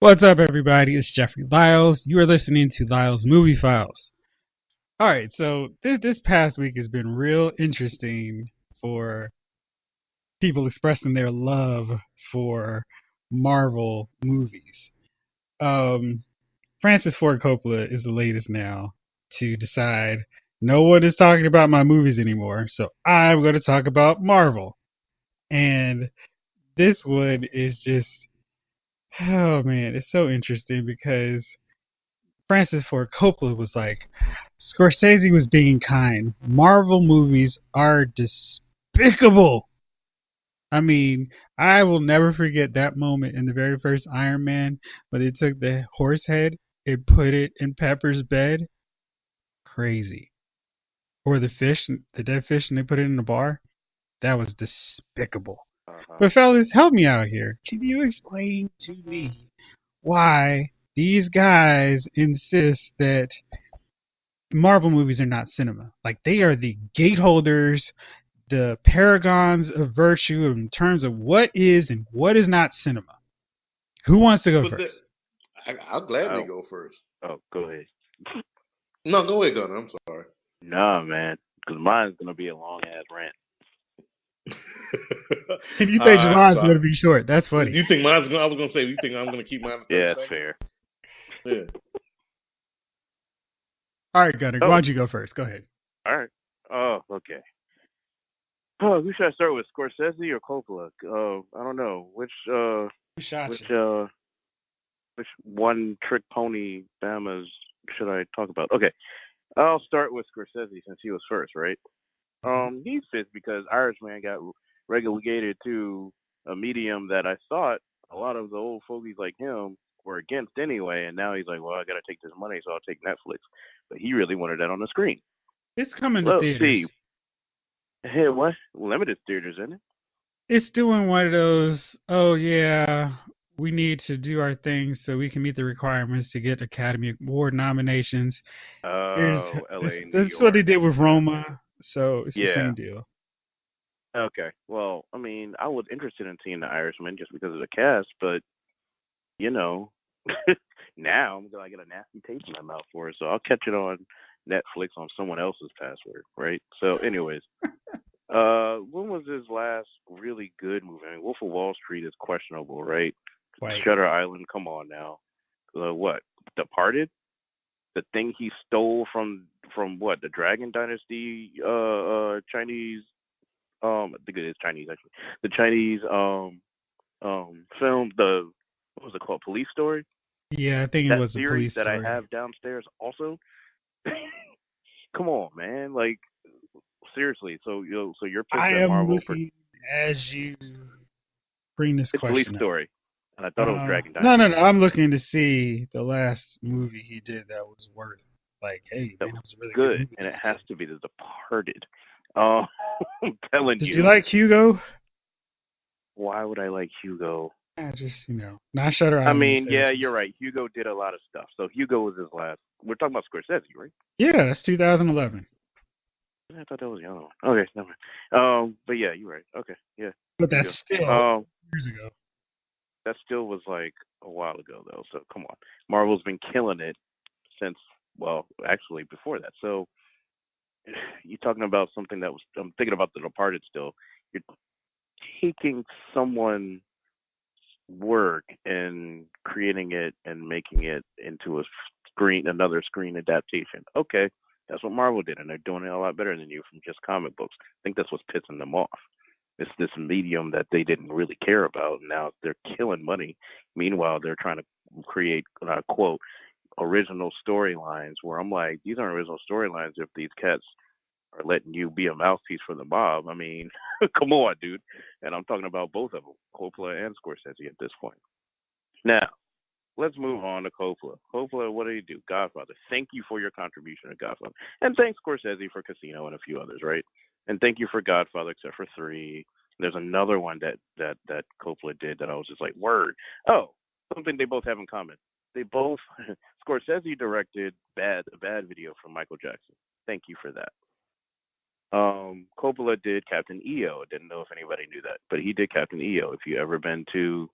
What's up, everybody? It's Jeffrey Lyles. You are listening to Lyles Movie Files. All right, so this past week has been real interesting for people expressing their love for Marvel movies. Um, Francis Ford Coppola is the latest now to decide no one is talking about my movies anymore, so I'm going to talk about Marvel. And this one is just, oh man, it's so interesting because Francis Ford Coppola was like, Scorsese was being kind. Marvel movies are despicable. I mean, I will never forget that moment in the very first Iron Man when they took the horse head and put it in Pepper's bed. Crazy. Or the fish, the dead fish, and they put it in the bar. That was despicable. Uh-huh. But fellas, help me out here. Can you explain to me why these guys insist that Marvel movies are not cinema? Like, they are the gateholders, the paragons of virtue in terms of what is and what is not cinema. Who wants to go But first? I'll gladly Oh, go first. go ahead. No, go ahead, Gunner. I'm sorry. Nah, man, because mine's gonna be a long ass rant. And you All think right. Javon's So going to be short. That's funny. you think mine's going? I was gonna say. You think I'm gonna keep mine to 30 Yeah, that's seconds? fair. Yeah. All right, Gunner, why Oh, don't you go first? Go ahead. all right. Oh, okay. Oh, who should I start with? Scorsese or Coppola? I don't know Who shot which you? which one trick pony Bamas should I talk about? Okay, I'll start with Scorsese since he was first, right? He fits because Irishman got relegated to a medium that I thought a lot of the old fogies like him were against anyway, and now he's like, well, I got to take this money, so I'll take Netflix. But he really wanted that on the screen. It's coming to Let's theaters. see. Hey, what? Limited theaters, isn't it? It's doing one of those, oh, yeah, we need to do our thing so we can meet the requirements to get Academy Award nominations. Here's Oh, this. L.A., New This is what they York. did with Roma, so it's the Yeah. same deal. Okay. Well, I mean, I was interested in seeing The Irishman just because of the cast, but you know, now I'm gonna get a nasty taste in my mouth for it, so I'll catch it on Netflix on someone else's password, right? So, anyways, when was his last really good movie? I mean, Wolf of Wall Street is questionable, right? Like, Shutter Island, come on now. What? Departed? The thing he stole from what? The Dragon Dynasty? Chinese. I think it is Chinese actually. The Chinese film. The what was it called? Police Story. yeah, I think it That was a series police that I story. have downstairs also. Come on, man. Like seriously. So you're pissed I at am Marvel for looking as you bring this it's Police question up. Story, and I thought it was Dragon No, no, Dynasty. no. I'm looking to see the last movie he did that was worth. Like, hey, That man, was that was a really good good, movie and that it he has did. to be The Departed. Uh, I'm telling Did you you. like Hugo? Why would I like Hugo? Just not Shutter I Island. mean, yeah, you're right. Hugo did a lot of stuff. So Hugo was his last. We're talking about Scorsese, right? Yeah, that's 2011. I thought that was the other one. Okay, never mind. But yeah, you're right. Okay, yeah, But that's Hugo. still Um, years ago. that still was like a while ago though. So come on, Marvel's been killing it since well, actually before that. So you're talking about something that was. I'm thinking about The Departed still. You're taking someone's work and creating it and making it into a another screen adaptation. Okay, that's what Marvel did, and they're doing it a lot better than you from just comic books. I think that's what's pissing them off. It's this medium that they didn't really care about. And now they're killing money. Meanwhile, they're trying to create, quote, original storylines where I'm like, these aren't original storylines if these cats are letting you be a mouthpiece for the mob. I mean, come on, dude. And I'm talking about both of them, Coppola and Scorsese at this point. Now, let's move on to Coppola. Coppola, what did he do? Godfather. Thank you for your contribution to Godfather. And thanks Scorsese for Casino and a few others, right? And thank you for Godfather, except for three. There's another one that Coppola did that I was just like, word. Oh, something they both have in common. They both Scorsese directed a bad video for Michael Jackson. Thank you for that. Coppola did Captain EO. Didn't know if anybody knew that, but he did Captain EO. If you ever been to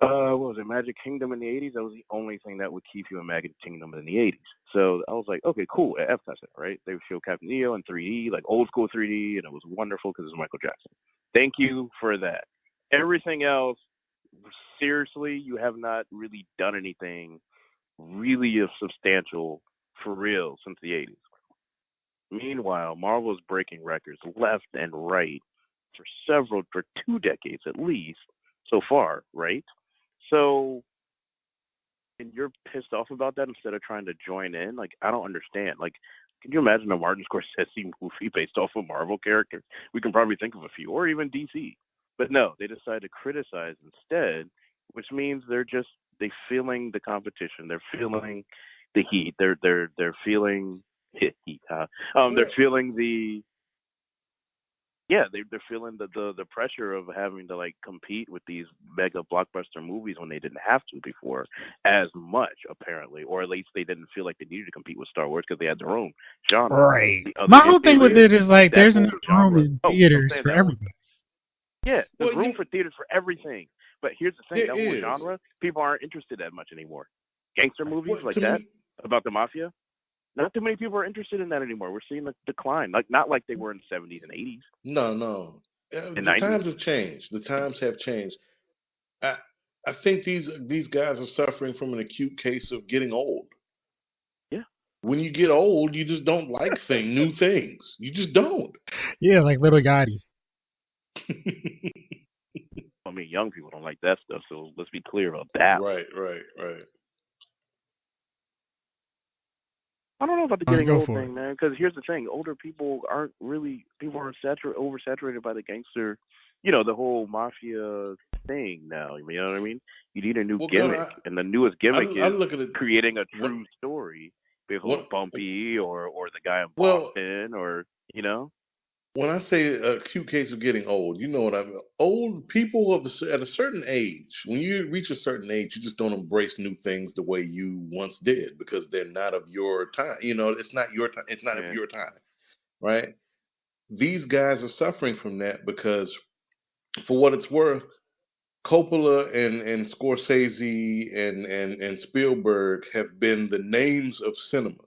what was it, Magic Kingdom in the 80s? That was the only thing that would keep you in Magic Kingdom in the 80s. So I was like, okay, cool, at Epcot, right? They would show Captain EO in 3D, like old school 3D, and it was wonderful because it was Michael Jackson. Thank you for that. Everything else, seriously, you have not really done anything really substantial for real since the 80s. Meanwhile, Marvel is breaking records left and right for 2 decades at least so far, right? So, and you're pissed off about that instead of trying to join in. Like, I don't understand. Like, can you imagine a Martin Scorsese movie based off of Marvel characters? We can probably think of a few, or even DC. But no, they decide to criticize instead, which means they feeling the competition. They're feeling the heat. They're feeling heat. They're feeling the they're feeling the pressure of having to like compete with these mega blockbuster movies when they didn't have to before as much apparently, or at least they didn't feel like they needed to compete with Star Wars because they had their own genre. Right. My whole thing with it is like there's enough room in theaters for everybody. Yeah, there's room for theaters for everything. But here's the thing, that whole genre, people aren't interested that much anymore. Gangster movies like that, about the mafia, not too many people are interested in that anymore. We're seeing a decline, like not like they were in the 70s and 80s. No. The times have changed. The times have changed. I think these guys are suffering from an acute case of getting old. Yeah. When you get old, you just don't like new things. You just don't. Yeah, like Little Gotti. I mean, young people don't like that stuff, so let's be clear about that. Right. I don't know about the getting old thing, man, because here's the thing. Older people aren't oversaturated by the gangster, the whole mafia thing now. You know what I mean? You need a new gimmick, and the newest gimmick is creating a true story. Be a little Bumpy or the guy in Boston or. When I say acute case of getting old, you know what I mean. Old people at a certain age, when you reach a certain age, you just don't embrace new things the way you once did because they're not of your time. It's not your time. It's not of your time, right? These guys are suffering from that because, for what it's worth, Coppola and Scorsese and Spielberg have been the names of cinema.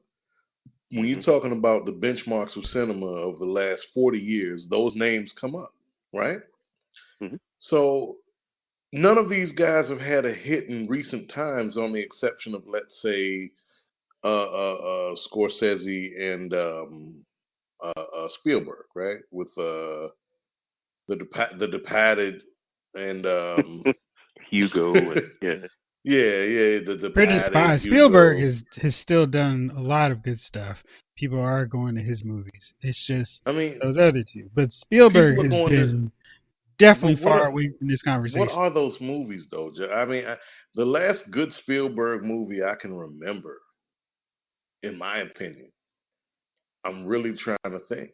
When you're talking about the benchmarks of cinema of the last 40 years, those names come up, right? Mm-hmm. So none of these guys have had a hit in recent times, on the exception of, let's say, Scorsese and Spielberg, right? With the Departed and Hugo. The Bridget Departed. Spielberg has still done a lot of good stuff. People are going to his movies. It's just those other two. But Spielberg has been definitely far away from this conversation. What are those movies, though? I mean, the last good Spielberg movie I can remember, in my opinion, I'm really trying to think.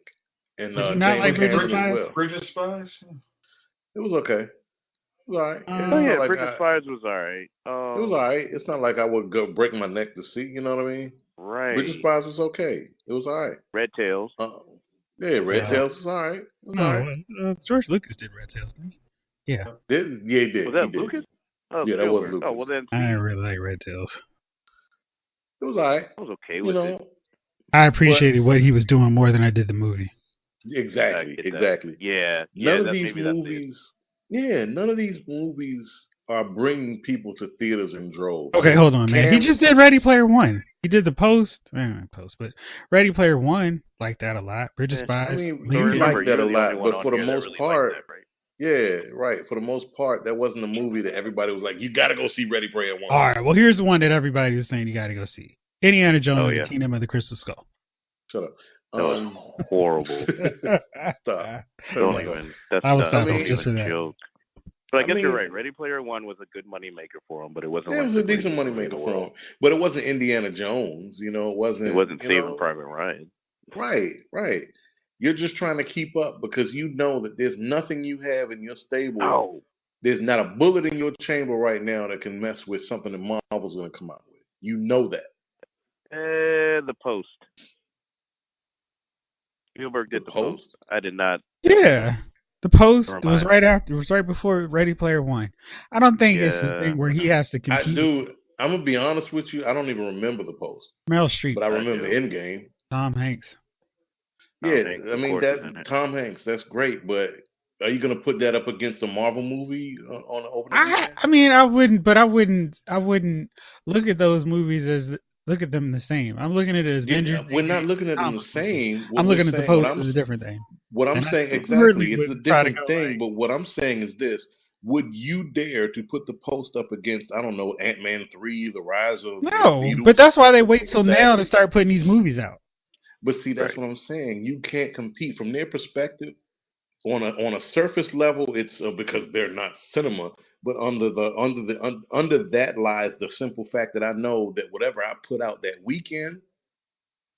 And not like Bridge of Spies? Bridge of Spies? It was okay. It was all right. Bridge of Spies was all right. It was all right. It's not like I would go break my neck to see. You know what I mean? Right. Bridge of Spies was okay. It was all right. Red Tails. Red Tails was all right. It was all right. George Lucas did Red Tails, didn't he? Yeah. He did. Was that Lucas? Oh, yeah, that was Lucas. Oh, well then. I didn't really like Red Tails. It was all right. I was okay with it. I appreciated what he was doing more than I did the movie. Exactly. Yeah. None of these movies. Yeah, none of these movies are bringing people to theaters in droves. Okay, hold on, man. He just did Ready Player One. He did the but Ready Player One, like that a lot. Bridge of Spies. I mean, you like that a lot, but for the most part, for the most part, that wasn't a movie that everybody was like, you got to go see Ready Player One. All right, well, here's the one that everybody was saying you got to go see. Indiana Jones and the Kingdom of the Crystal Skull. Shut up. That was horrible. Stop. Don't even. I was talking just for that. Joke. But I guess you're right. Ready Player One was a good money maker for him, but it wasn't. It was a decent money maker for him, but it wasn't Indiana Jones. It wasn't. It wasn't Saving Private Ryan. Right. You're just trying to keep up because you know that there's nothing you have in your stable. No. There's not a bullet in your chamber right now that can mess with something that Marvel's going to come out with. You know that. The Post. Spielberg did the Post. I did not. Yeah. The Post Never was mind. right after. It was right before Ready Player One. I don't think it's the Yeah, thing where he has to I compete. do. I'm gonna be honest with you. I don't even remember the Post, Meryl Streep, but I I remember do. Endgame. Tom Hanks. Tom Yeah, Hanks, I of mean course, is in that it. Tom Hanks. That's great, but are you gonna put that up against a Marvel movie on the opening I weekend? I mean I wouldn't, but I wouldn't look at those movies as look at them the same. I'm looking at it as Avengers We're not Endgame looking at them the comic movie. same. I'm What we're looking at the saying, Post as a different thing, what I'm and I saying deliberately exactly, it's a wouldn't try to go different thing. like, But what I'm saying is this: would you dare to put the Post up against, I don't know, Ant-Man 3, The Rise of the no, but Beatles? that's why they wait till now to Exactly. start putting these movies out. But see, that's Right. what I'm saying. You can't compete from their perspective. On a surface level, it's because they're not cinema. But under that lies the simple fact that I know that whatever I put out that weekend,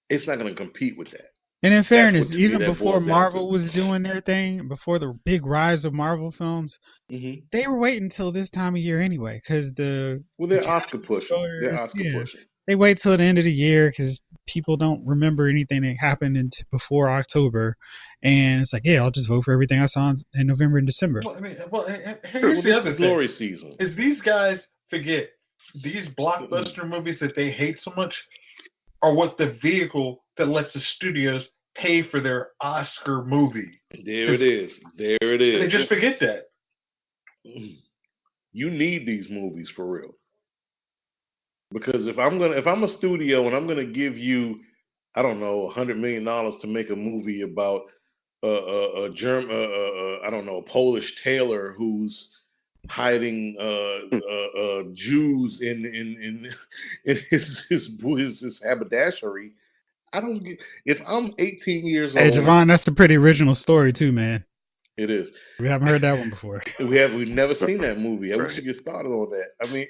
it's not going to compete with that. And in That's fairness, what to me even that before boils down to. Marvel was doing their thing, before the big rise of Marvel films, Hmm. they were waiting until this time of year anyway, because Well, the they're Oscar casting pushing. They're controllers, Oscar yeah, pushing. they wait till the end of the year because people don't remember anything that happened before October, and it's like, yeah, I'll just vote for everything I saw in November and December. Well, I mean, well, Well, here's the this other is thing: glory season. is these guys forget these blockbuster movies that they hate so much are what the vehicle that lets the studios pay for their Oscar movie. There it is. There it They is. just forget that. You need these movies for real. Because if I'm a studio and I'm gonna give you, I don't know, $100 million to make a movie about a German, I don't know, a Polish tailor who's hiding Jews in his haberdashery. I don't get, if I'm 18 years Hey, old, Javon, that's a pretty original story too, man. it is. We haven't heard that one before. We've never seen that movie. We Right. should get started on that. I mean,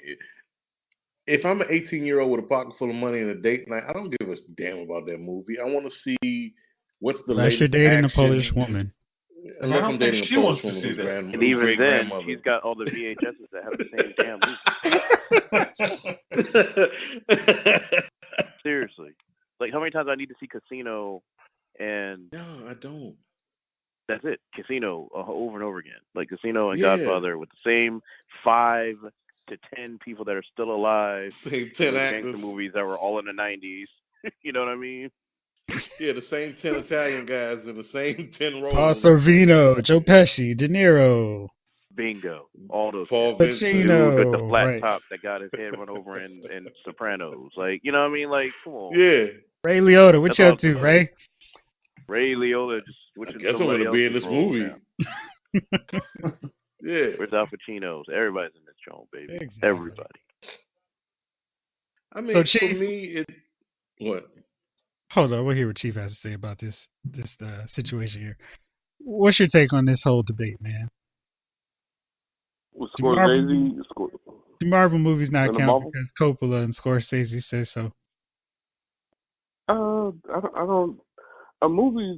if I'm an 18-year-old with a pocket full of money and a date night, I don't give a damn about that movie. I want to see what's the Unless you're latest dating a action. Polish woman. And I Unless don't I'm think dating a she Polish wants to woman see who's that. And even great then, grandmother. she's got all the VHSs that have the same damn movie. Seriously. Like, how many times I need to see Casino and No, I don't. that's it. Casino over and over again. Like Casino and Yeah. Godfather with the same 5 to 10 people that are still alive. Same 10 Those actors. gangster movies that were all in the 90s. You know what I mean? Yeah, the same 10 Italian guys in the same 10 Paul roles. Sorvino, Joe Pesci, De Niro, Bingo. All those Paul guys. Vincent. Dude with the Pacino, flat right? top that got his head run over in Sopranos. Like, you know what I mean? Like, come on. Yeah. Ray Liotta, what That's you all up to, I'm Ray? Ray Liotta just I switching guess I'm somebody going to be in else's this role movie. now. Yeah. Where's Al Pacino's? Everybody's in this joint, baby. Exactly. Everybody. I mean, So, for Chief, me, it. What? hold on, we'll hear what Chief has to say about this situation here. What's your take on this whole debate, man? With Do Marvel, Scorsese, do Marvel movies not and the count Marvel. because Coppola and Scorsese say so? I don't. A movie,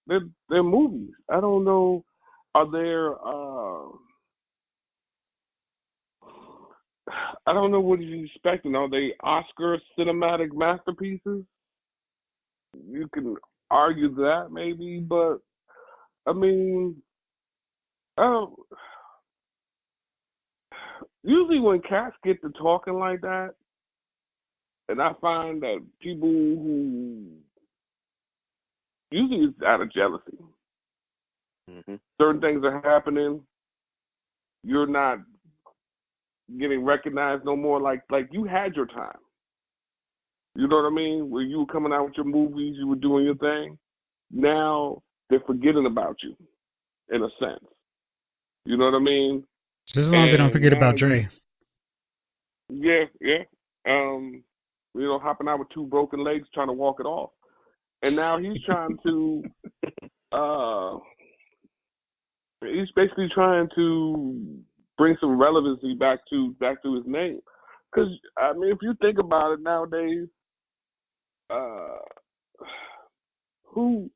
they're movies. I don't know. Are there? I don't know what you're expecting. Are they Oscar cinematic masterpieces? You can argue that maybe, but I mean, usually when cats get to talking like that, and I find that people who usually it's out of jealousy. Mm-hmm. Certain things are happening. You're not getting recognized no more. Like you had your time. You know what I mean? Where you were coming out with your movies, you were doing your thing. Now they're forgetting about you, in a sense. You know what I mean? Just as long as they don't And forget now about Dre. Yeah. Hopping out with 2 broken legs, trying to walk it off, and now he's trying to. He's basically trying to bring some relevancy back to his name. Because I mean, if you think about it nowadays, when's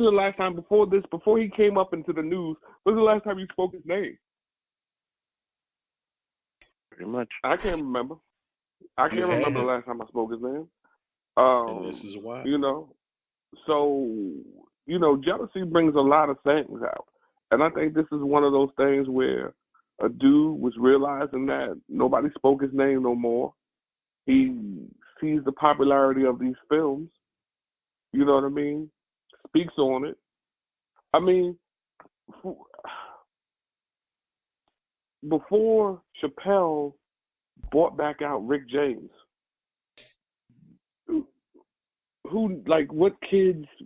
the last time before he came up into the news? When's the last time you spoke his name? Pretty much. I can't remember. I can't remember the last time I spoke his name. And this is why. You know, so jealousy brings a lot of things out. And I think this is one of those things where a dude was realizing that nobody spoke his name no more. He sees the popularity of these films, you know what I mean? Speaks on it. I mean, before Chappelle brought back out Rick James,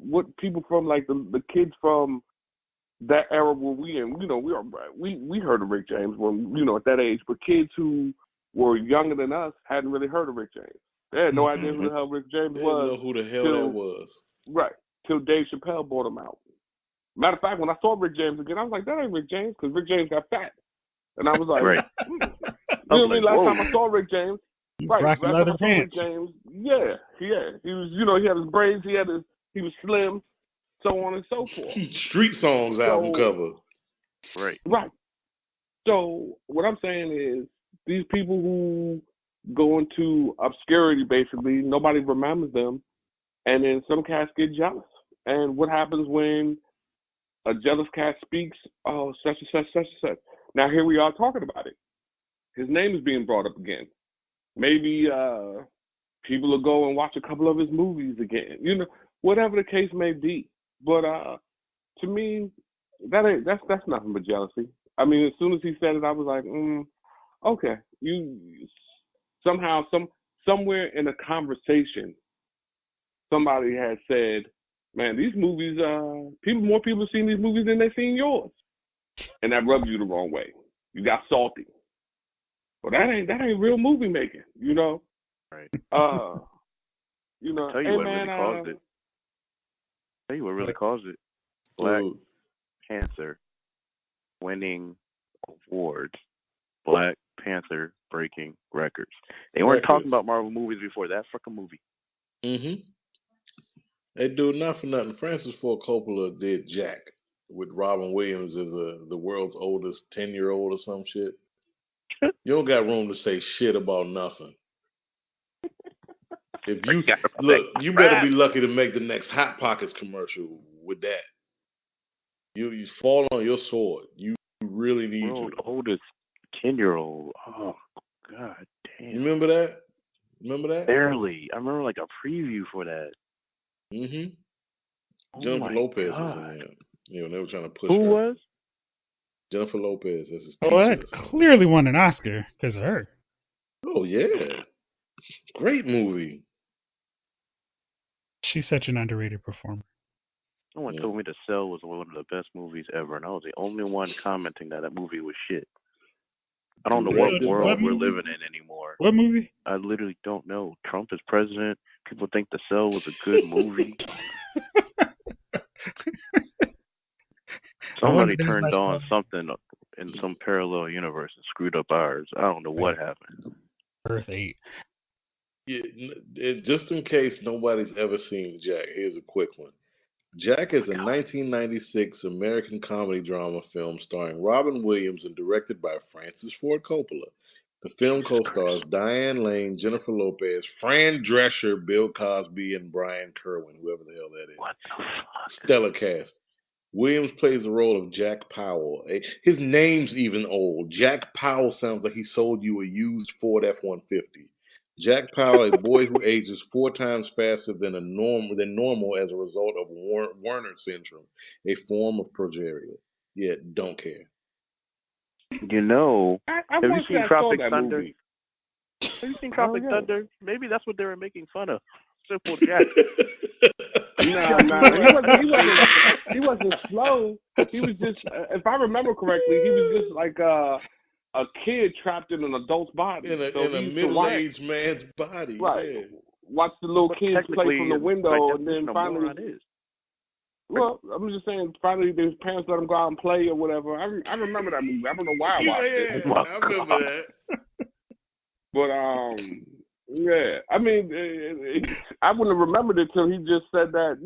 what people from like the kids from that era were we in? We heard of Rick James when at that age, but kids who were younger than us hadn't really heard of Rick James. They had no idea who the hell Rick James They was. didn't know who the hell that was. Right, till Dave Chappelle brought him out. Matter of fact, when I saw Rick James again, I was like, that ain't Rick James, because Rick James got fat. And I was like, right. You know what I mean? Last time I saw Rick James, Right, last time leather I saw pants. Rick James, yeah. He was, he had his braids, he was slim, so on and so forth. Street Songs album cover. Right. Right. So what I'm saying is these people who go into obscurity, basically, nobody remembers them, and then some cats get jealous. And what happens when a jealous cat speaks? Oh, such and such, such and such. Now here we are talking about it. His name is being brought up again. Maybe people will go and watch a couple of his movies again. Whatever the case may be. But to me, that's nothing but jealousy. I mean, as soon as he said it, I was like, okay. You somehow somewhere in a conversation, somebody had said, man, these movies, more people have seen these movies than they've seen yours, and that rubbed you the wrong way. You got salty. Well, that ain't real movie making, Right. Tell you what really caused it. Tell you what really caused it. Black Panther winning awards. Black Panther breaking records. They weren't talking about Marvel movies before that fucking movie. They do not for nothing. Francis Ford Coppola did Jack with Robin Williams as the world's oldest 10-year-old or some shit. You don't got room to say shit about nothing. If you look, you better be lucky to make the next Hot Pockets commercial with that. You fall on your sword. You really need World's oldest 10-year-old. Oh God damn. You remember that? Remember that? Barely. I remember like a preview for that. Jennifer Lopez was in there. They were trying to push Who her. was? Jennifer Lopez. That's his that clearly won an Oscar because of her. Oh, yeah. Great movie. She's such an underrated performer. Someone told me The Cell was one of the best movies ever, and I was the only one commenting that movie was shit. I don't know what world we're living in anymore. What movie? I literally don't know. Trump is president. People think The Cell was a good movie. Somebody turned on something in some parallel universe and screwed up ours. I don't know what happened. Earth 8. Yeah, just in case nobody's ever seen Jack, here's a quick one. Jack is a 1996 American comedy drama film starring Robin Williams and directed by Francis Ford Coppola. The film co-stars Diane Lane, Jennifer Lopez, Fran Drescher, Bill Cosby, and Brian Kerwin, whoever the hell that is. What the fuck? Stellar cast. Williams plays the role of Jack Powell. His name's even old. Jack Powell sounds like he sold you a used Ford F-150. Jack Powell, a boy who ages 4 times faster than normal as a result of Werner syndrome, a form of progeria. Yet don't care. Have you seen Tropic Thunder? Movie. Have you seen Tropic Thunder? Maybe that's what they were making fun of. Simple Jack. No, he wasn't slow. He was just, if I remember correctly, he was just like a kid trapped in an adult's body. In a middle-aged man's body. Right. Yeah. Watch the little kids play from the window, and then finally. Well, I'm just saying, finally, his parents let him go out and play or whatever. I remember that movie. I don't know why I watched it. I remember that. But, yeah. I mean, I wouldn't have remembered it till he just said that,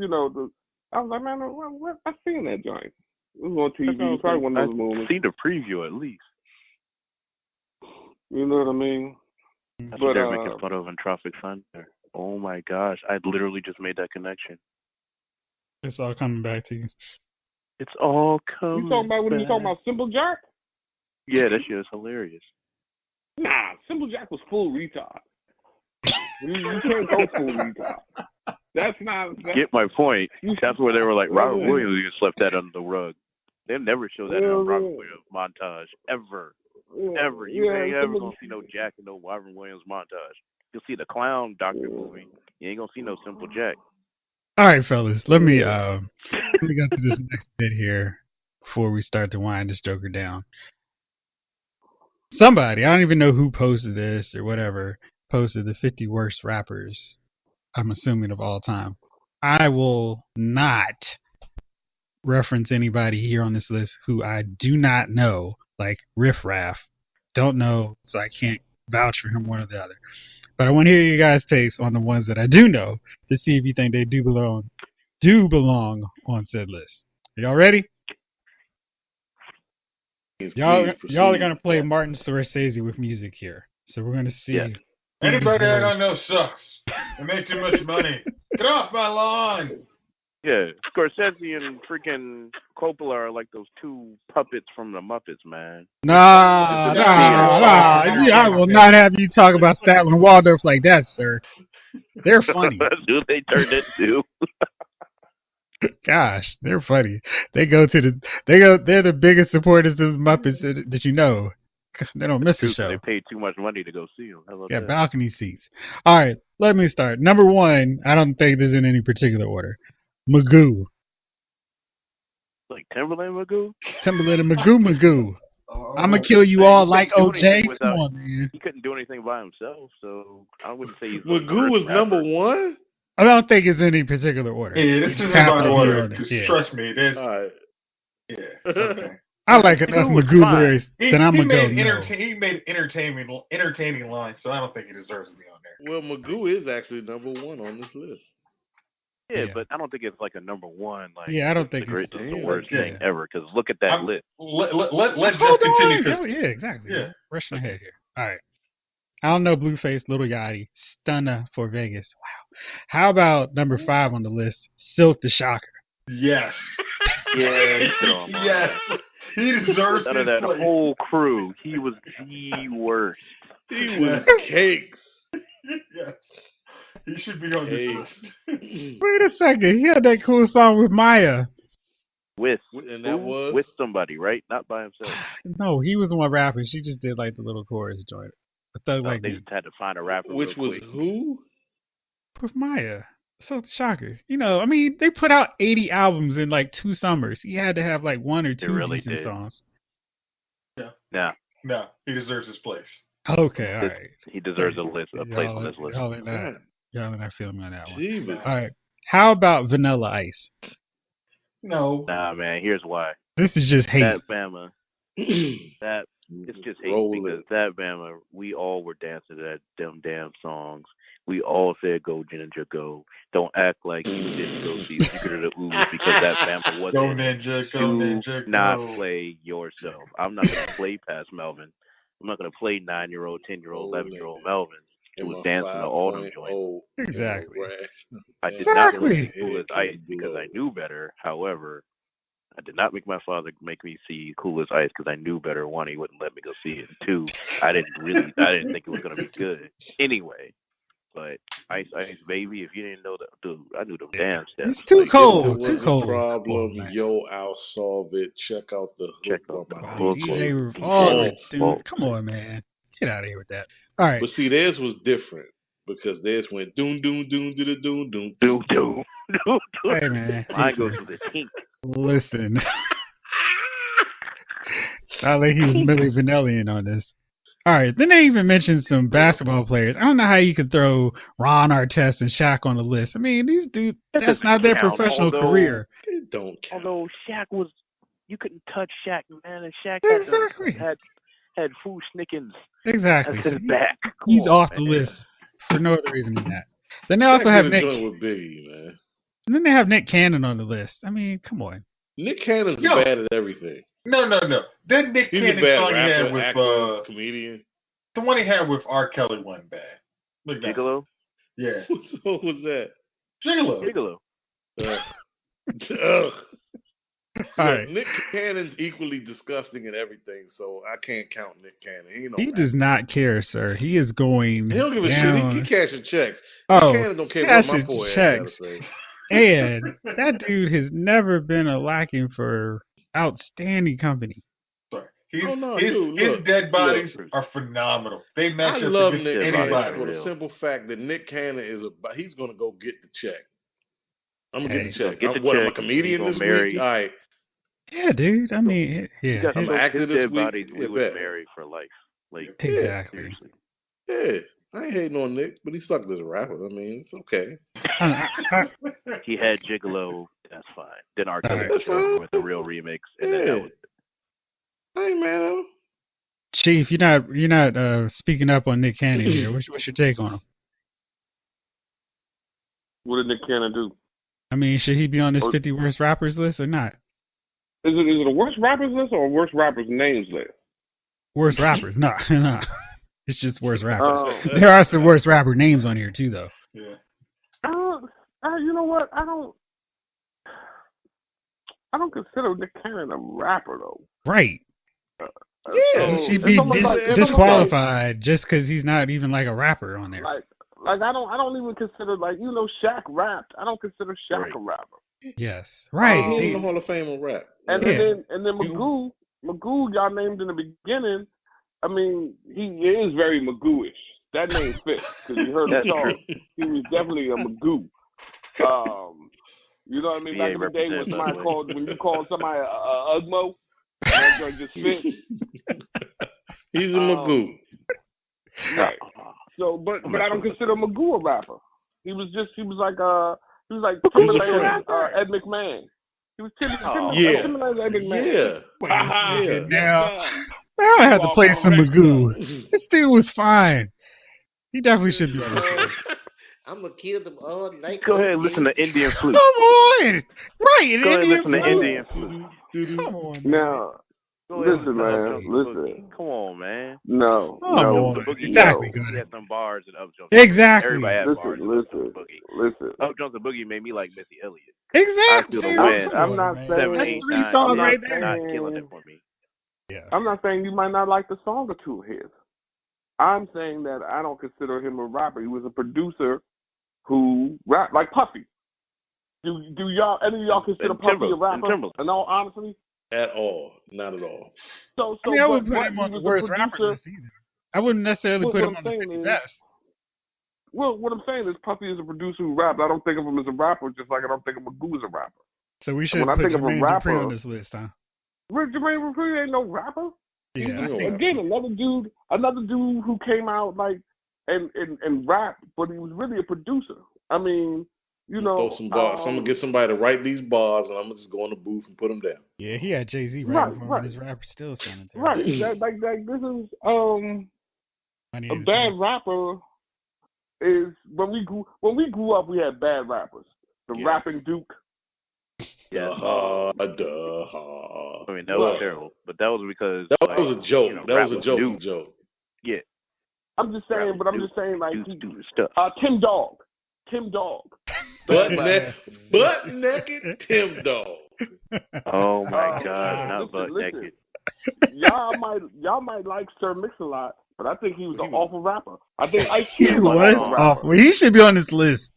I was like, man, what? I've seen that joint. It was on TV. Probably one of those movies. I've seen the preview at least. You know what I mean? That's what they're making fun of in Tropic Thunder. Oh my gosh. I literally just made that connection. It's all coming back to you. It's all coming. You talking about when you talking back. about Simple Jack? Yeah, that shit is hilarious. Nah, Simple Jack was full retard. You can't go full retard. That's not. Get my point. That's where they were like, Robert Williams just left that under the rug. They never show that in a Robert Williams montage ever. Ever. You ain't ever gonna see no Jack and no Robert Williams montage. You'll see the Clown Doctor movie. You ain't gonna see no Simple Jack. All right, fellas. Let me go to this next bit here before we start to wind this Joker down. Somebody, I don't even know who posted this or whatever, posted the 50 worst rappers, I'm assuming, of all time. I will not reference anybody here on this list who I do not know, like Riff Raff. Don't know, so I can't vouch for him one or the other. But I want to hear you guys' takes on the ones that I do know to see if you think they do belong on said list. Are y'all ready? Y'all are gonna play Martin Scorsese with music here, so we're gonna see. Yeah. Anybody I don't know sucks. They make too much money. Get off my lawn. Yeah, Scorsese and freaking Coppola are like those two puppets from the Muppets, man. Nah. I will not have you talk about Statler and Waldorf like that, sir. They're funny. That's who they turned into. Gosh, they're funny. They're the biggest supporters of the Muppets that you know. They don't miss the show. They paid too much money to go see them. Yeah, balcony seats. All right, let me start. Number one, I don't think this is in any particular order. Magoo. Like Timberland Magoo? Timberland and Magoo. I'm going to kill you all like OJ. Come on, man. He couldn't do anything by himself, so I wouldn't say he's Magoo was number one? I don't think it's in any particular order. Yeah, this isn't by order. Trust me. All right. Yeah. Okay. I like enough Magoo lyrics that I'm going to go no. He made entertaining lines, so I don't think he deserves to be on there. Well, Magoo is actually number one on this list. Yeah, but I don't think it's like a number one. Like, yeah, I don't think it's the worst thing ever. Because look at that list. Let's just continue. Yeah, exactly. Yeah, rushing ahead here. All right. I don't know Blueface, Little Yachty, Stunner for Vegas. Wow. How about number 5 on the list, Silk the Shocker? Yes. Yeah. Yes. He deserves Out of that whole crew, he was the worst. He was cakes. Yes. He should be on this list. Wait a second. He had that cool song with Maya. With somebody, right? Not by himself. No, he was the one rapping. She just did like the little chorus joint. They just had to find a rapper. Which was who? With Maya. So Shocker. You know, I mean, they put out 80 albums in like 2 summers. He had to have like 1 or 2 decent songs. Yeah. No, he deserves his place. Okay, all right. He deserves a place on this list. Y'all are not feeling me on that one. Jesus. All right. How about Vanilla Ice? No. Nah, man. Here's why. This is just hate. That Bama. It's just hate because that Bama. We all were dancing to them damn songs. We all said "Go Ninja Go." Don't act like you didn't go see Secret of the Ooze because that Bama wasn't. Go Ninja, go Ninja, go. Not play yourself. I'm not gonna play past Melvin. I'm not gonna play 9-year-old, 10-year-old, 11-year-old Melvin. It was dancing to all them joints. Exactly. I did not want to see Cool as Ice because I knew better. However, I did not make my father make me see Cool as Ice because I knew better. 1, he wouldn't let me go see it. 2, I didn't think it was gonna be good. Anyway, but Ice Baby, if you didn't know that, dude, I knew them damn steps. It's too cold. Too cold. Problem. I'll solve it. Check out the hook. DJ Revolver, dude. Come on, man. Get out of here with that. All right. But see, theirs was different because theirs went doom doom doom doom doom doom doom doom. Hey man, I go to the tink. Listen, I think he was Milli Vanilli on this. All right, then they even mentioned some basketball players. I don't know how you could throw Ron Artest and Shaq on the list. I mean, these dudes, that's not their professional career. It don't count. Although Shaq was, you couldn't touch Shaq, man, and Shaq had Foo Snickens. Exactly. His back. He's off the list for no other reason than that. Then they also have Nick. With Biggie, man. And then they have Nick Cannon on the list. I mean, come on. Nick Cannon's bad at everything. No. That Nick Cannon song he had with actor, comedian. The one he had with R. Kelly wasn't bad. Gigolo? Yeah. What was that? Gigolo. Ugh. All Look, right. Nick Cannon's equally disgusting and everything, so I can't count Nick Cannon. He ain't no He rapper. does not care, sir. He is going He don't give a down. shit. He cashing checks. Oh, Nick Cannon don't care what my cashing poor ass checks. gotta say. And that dude has never been a lacking for outstanding company. Sorry. Oh, no, his dude, look, dead bodies look. are phonamenal. They I match up love against Nick anybody. Cannon for anybody. the simple fact that Nick Cannon he's gonna go get the check. I'm gonna Hey. get the check. Get the I'm a check, comedian and this he's gonna marry. week? All right. Yeah, dude. I mean, You yeah. got I'm some acting his this dead week. bodies we Yeah, would bet. marry for life. Like Exactly. seriously. Yeah, I ain't hating on Nick, but he sucked as a rapper. I mean, it's okay. He had Gigolo. That's fine. Then R. Kelly Alright. That's killed him fine. with the real remix, and then Yeah. that was it. I ain't mad at him. Chief, you're not speaking up on Nick Cannon here. What's your take on him? What did Nick Cannon do? I mean, should he be on this 50 worst rappers list or not? Is it a worst rappers list or a worst rappers names list? Worst rappers? No. It's just worst rappers. Oh. There are some worst rapper names on here too, though. Yeah. You know what? I don't consider Nick Cannon a rapper though. Right. Yeah, He should be it's disqualified just because he's not even like a rapper on there. Like I don't even consider Shaq rapped. I don't consider Shaq a rapper. Yes. Right. He's in the Hall of Fame of rap. And Yeah. then Magoo y'all named in the beginning. I mean, he is very Magoo-ish. That name fits because you heard the song. He was definitely a Magoo. You know what I mean? Back in the day when you called somebody a Ugmo, that joint just fit. He's a Magoo. Right. So, but I don't consider Magoo a rapper. He was like Timberland, Ed McMahon. He was Timberland, Ed McMahon. Yeah. Now I have to play some Magoo. This dude was fine. He definitely should be on this list. I'm gonna kill them all night. Go ahead and listen to Indian Flute. Come on! Right, Go ahead and listen to Flute. Indian Flute. Come on. Now, Go ahead and listen, man. Listen. Come on, man. No. Oh, The Boogie exactly. He had some bars and Up Jump. Exactly. Everybody had bars. Listen. Up Jump the Boogie made me like Missy Elliott. Exactly. I feel the win. I'm not saying 7, That's 8, 3 9, songs 10, right there. not killing it for me. Yeah. I'm not saying you might not like the song or two of his. I'm saying that I don't consider him a rapper. He was a producer who rapped like Puffy. Do y'all any of y'all consider Puffy a rapper? In all honesty? At all. Not at all. So I mean, I wouldn't put but him he on the was a worst producer. rapper list either. I wouldn't necessarily Well, put what him I'm on the saying 50 is- best. Well, what I'm saying is Puffy is a producer who raps. I don't think of him as a rapper, just like I don't think of Magoo as a rapper. So we should when I put think of a Jermaine rapper- Dupri on this list, huh? Jermaine Dupri ain't no rapper. Yeah. Again, another dude who came out like and rapped, but he was really a producer. I mean, Throw some bars. So I'm gonna get somebody to write these bars, and I'm gonna just go in the booth and put them down. Yeah, he had Jay-Z Right, before, right. and his rapper still sounded terrible. right. This is a bad rapper. Is when we grew up, we had bad rappers. The Yes. rapping Duke. Yeah. I mean, that was terrible. But that was because That was a joke. rap That was a new. joke. Yeah. I'm just saying, Rap was like Duke's stupid stuff. Tim Dog. Butt naked Tim Dog. Oh my God, not butt listen. naked. Y'all might like Sir Mix-a-Lot, but I think he was an awful rapper. I think Ice T He was was an awful rapper. awful. He should be on this list.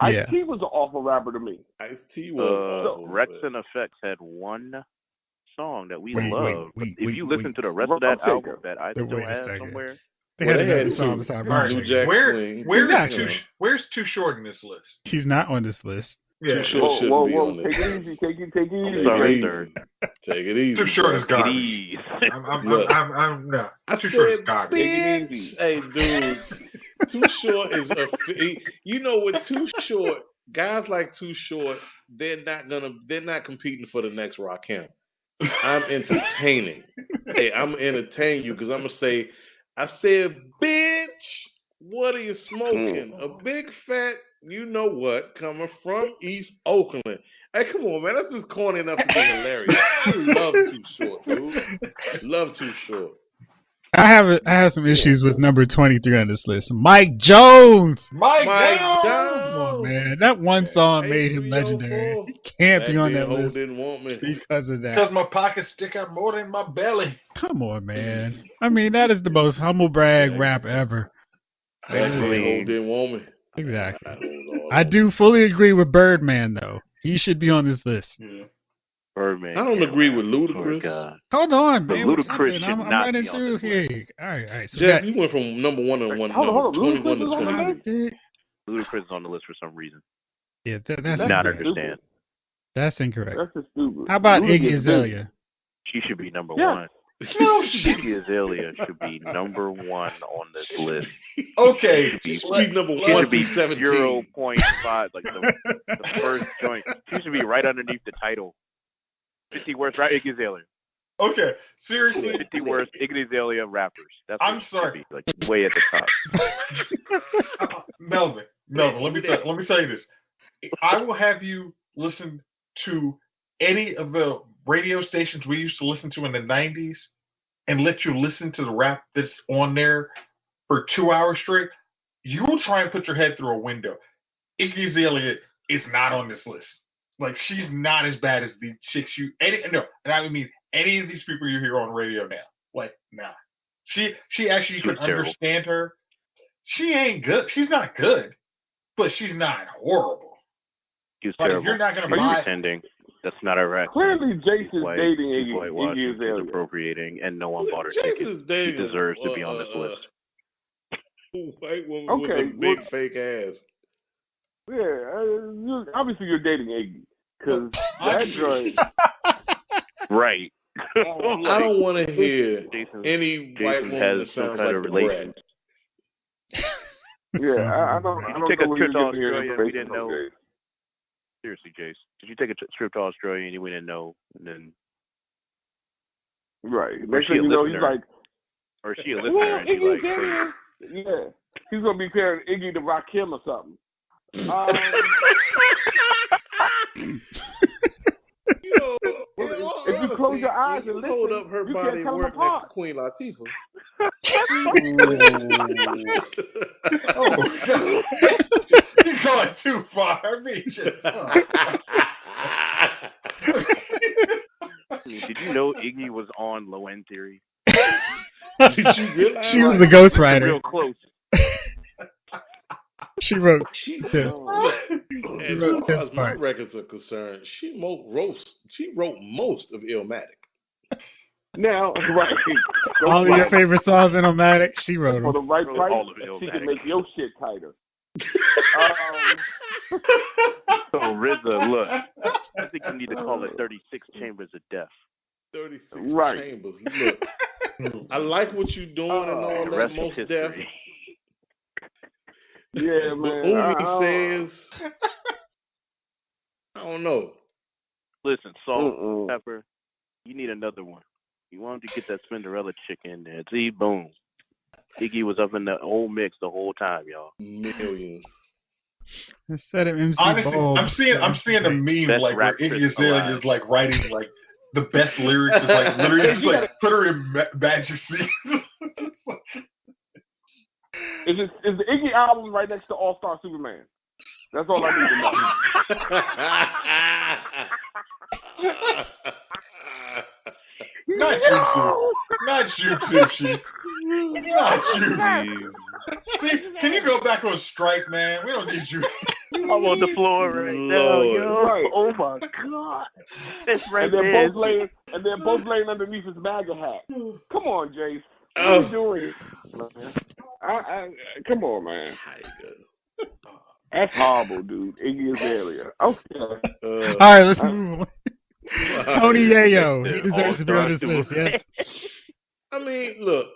Ice T was an awful rapper to me. Ice-T was awful, Rex man. and Effects had one song that we Wait, loved. wait, if wait, you wait. listen to the rest of that Rough album Shaker. that I Wait still a have second. somewhere, They had Well, they another had song two. beside Blue Rock Jack Shaker. Swing. Exactly. Where's Too Short in this list? He's not on this list. Yeah. Too Short shouldn't be on this. Take it easy. Take it easy. sorry, easy. sir. Take it easy. Too Short is bro. garbage. Please. I'm no. I Too Short is said, garbage. bitch. Hey, dude. Too Short is you know what? Too Short. Guys like Too Short. They're not competing for the next Rakim. I'm entertaining. Hey, I'm entertaining you because I'm gonna say, I said, bitch, what are you smoking? A big fat, you know what, coming from East Oakland. Hey, come on, man, that's just corny enough to be hilarious. I love Too Short, dude. Love Too Short. I have some issues with number 23 on this list. Mike Jones. Mike Mike Jones. Jones. on, man. That one song made him legendary. He can't be on that list didn't want me. because of that. Because my pockets stick out more than my belly. Come on, man. I mean, that is the most humble brag rap ever. Actually, didn't want me. Exactly. I do fully agree with Birdman, though. He should be on this list. Yeah. Birdman. I don't agree with Ludacris. Hold on, man. Ludacris should I'm not running be on through this here. list. All right. So Jeff, you went from number 1 to Hold on, 21 Ludacris is on the to list? Ludacris is on the list for some reason. Yeah, that's not understand. That's incorrect. That's just stupid. How about Iggy Azalea? She should be number Yeah. one. Iggy Azalea should be number one on this list. Okay. She should be number 1 should be through 17. 0.5, like the first joint. She should be right underneath the title. 50 worst rap Iggy Azalea. Okay. Seriously. 50 worst Iggy Azalea rappers. That's I'm sorry. Be, like way at the top. Melvin, let me tell you this. I will have you listen to any of the radio stations we used to listen to in the 90s and let you listen to the rap that's on there for 2 hours straight. You will try and put your head through a window. Iggy Azalea is not on this list. Like, she's not as bad as the chicks and I mean any of these people you hear on radio now. Like, nah. She actually, you can understand her. She ain't good. She's not good, but she's not horrible. She was like, terrible. You're not gonna She's buy. pretending. That's not a rap. Clearly, Jayce is dating Iggy Azalea. She's appropriating, and no one bought her ticket. She deserves to be on this list. White woman with a big fake ass. Yeah, obviously you're dating Iggy. Because that joint... Right. I don't want to hear any white Jason woman that sounds like the Brat. Yeah, I don't take know a trip to where Australia and we didn't know. Jayce. Seriously, Jayce, did you take a trip to Australia and we didn't know? And then, right. Next thing you know, he's like, or is she a listener and she's like, crazy. Yeah, he's gonna be pairing Iggy to Rakim or something. If you close your eyes and listen, hold up her you body can't tell work them apart. next to Queen Latifah. You're going too far. Did you know Iggy was on Low End Theory? Did you realize? She was the ghostwriter. Real close. She wrote. As far as my records are concerned, she wrote most of Illmatic. Now, right. All of your favorite songs in Illmatic, she wrote them. For the right price, she can make your shit tighter. So RZA, look, I think you need to call it 36 Chambers of Death. 36 right. Chambers. Look, I like what you're doing and all that, most deaf. Yeah, man. Umi says, I don't know. Listen, Salt, Pepper, you need another one. You wanted to get that Cinderella chick in there. See, boom. Iggy was up in the old mix the whole time, y'all. Millions. Instead of MC Honestly, Ball, I'm seeing a meme best like where Iggy Azalea is like writing like the best lyrics, is like literally just like put her in Magic Scene. Is the Iggy album right next to All Star Superman? That's all I need to know. Not you, Sushi. See, can you go back on strike, man? We don't need you. I'm on the floor right now, yo. Right. Oh my God. That's right. And they're both laying underneath his MAGA hat. Come on, Jayce. What are you doing? Come on, man. That's horrible, dude. Iggy Azalea. Okay. All right, let's move on. Tony Yayo. He deserves to be on this list, yes? I mean, look,